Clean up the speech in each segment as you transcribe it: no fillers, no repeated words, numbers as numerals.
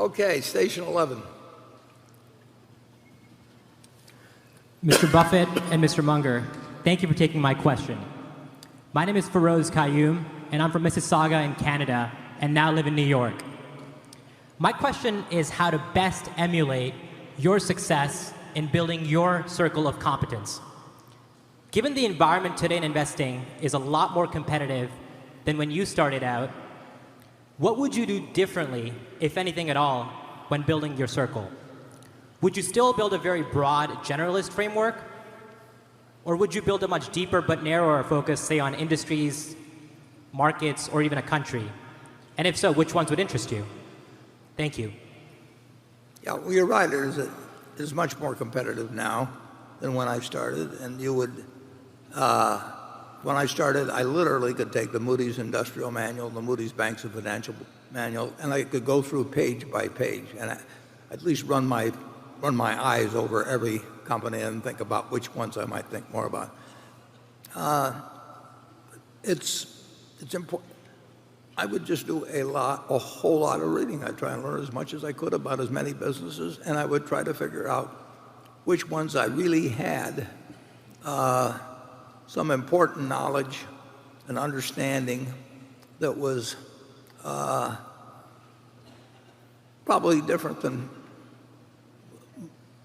Okay, station 11. Mr. Buffett and Mr. Munger, thank you for taking my question. My name is Feroz Qayyum, and I'm from Mississauga in Canada, and now live in New York. My question is how to best emulate your success in building your circle of competence. Given the environment today in investing is a lot more competitive than when you started out, what would you do differently, if anything at all, when building your circle? Would you still build a very broad generalist framework? Or would you build a much deeper but narrower focus, say, on industries, markets, or even a country? And if so, which ones would interest you? Thank you. Yeah, well, you're right. It is much more competitive now than when I started. And you would, when I started, I literally could take the Moody's Industrial Manual, the Moody's Banks and Financial Manual, and I could go through page by page, and at least run my eyes over every company and think about which ones I might think more about. It's important. I would just do a whole lot of reading. I'd try and learn as much as I could about as many businesses, and I would try to figure out which ones I really had some important knowledge and understanding that was probably different than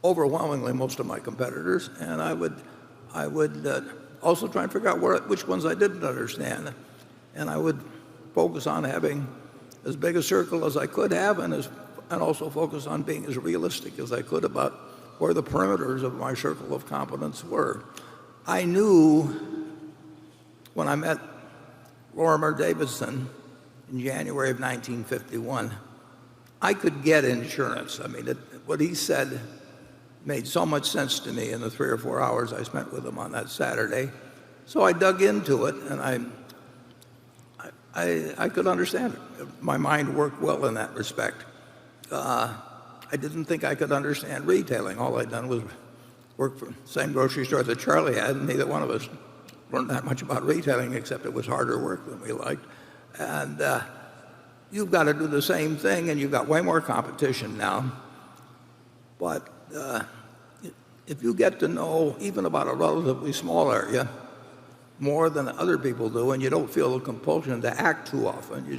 overwhelmingly most of my competitors, and I would also try and figure out which ones I didn't understand, and I would focus on having as big a circle as I could have, and also focus on being as realistic as I could about where the perimeters of my circle of competence were. I knew when I met Lorimer Davidson in January of 1951, I could get insurance. I mean, what he said made so much sense to me in the 3 or 4 hours I spent with him on that Saturday. So I dug into it, and I could understand it. My mind worked well in that respect. I didn't think I could understand retailing. All I'd done was work for the same grocery store that Charlie had, and neither one of us learned that much about retailing, except it was harder work than we liked. And you've got to do the same thing, and you've got way more competition now. But if you get to know even about a relatively small area more than other people do, and you don't feel the compulsion to act too often, you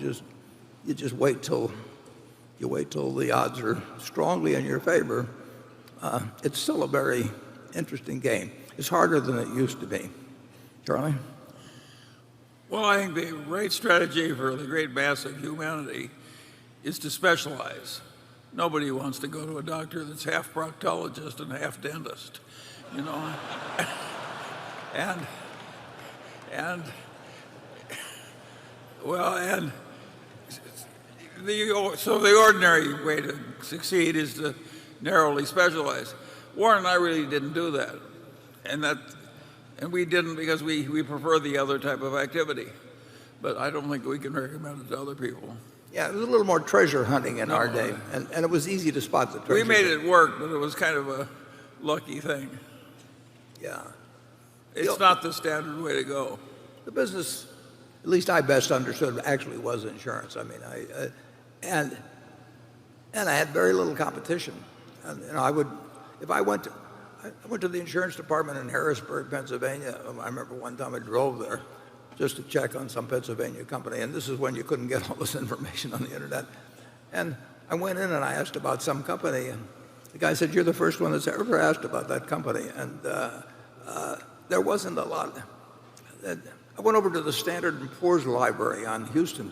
just wait till the odds are strongly in your favor. It's still a very interesting game. It's harder than it used to be. Charlie? Well, I think the right strategy for the great mass of humanity is to specialize. Nobody wants to go to a doctor that's half proctologist and half dentist, you know. So the ordinary way to succeed is to narrowly specialize. Warren and I really didn't do that, and we didn't because we prefer the other type of activity. But I don't think we can recommend it to other people. Yeah, it was a little more treasure hunting in our day, and it was easy to spot the treasure. We made it work, but it was kind of a lucky thing. Yeah. It's not the standard way to go. The business, at least I best understood, actually was insurance. I mean, I had very little competition. And I went to the insurance department in Harrisburg, Pennsylvania. I remember one time I drove there just to check on some Pennsylvania company, and this is when you couldn't get all this information on the internet. And I went in and I asked about some company, and the guy said, "You're the first one that's ever asked about that company." And there wasn't a lot. I went over to the Standard & Poor's library on Houston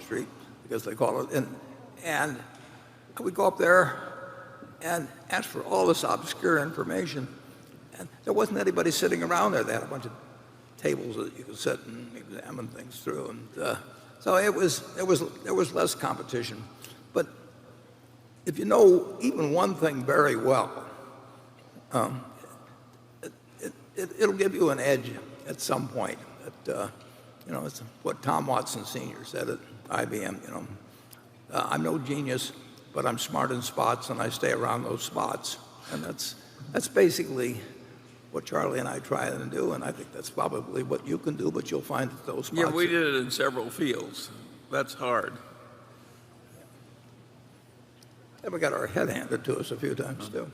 Street, because they call it, and I would go up there and ask for all this obscure information, and there wasn't anybody sitting around there. They had a bunch of tables that you could sit and examine things through, and so there was less competition. But if you know even one thing very well, it'll give you an edge at some point. It's what Tom Watson Sr. said at IBM. I'm no genius, but I'm smart in spots, and I stay around those spots. And that's basically what Charlie and I try to do, and I think that's probably what you can do, but you'll find that those spots. Yeah, we did it in several fields. That's hard. And we got our head handed to us a few times too.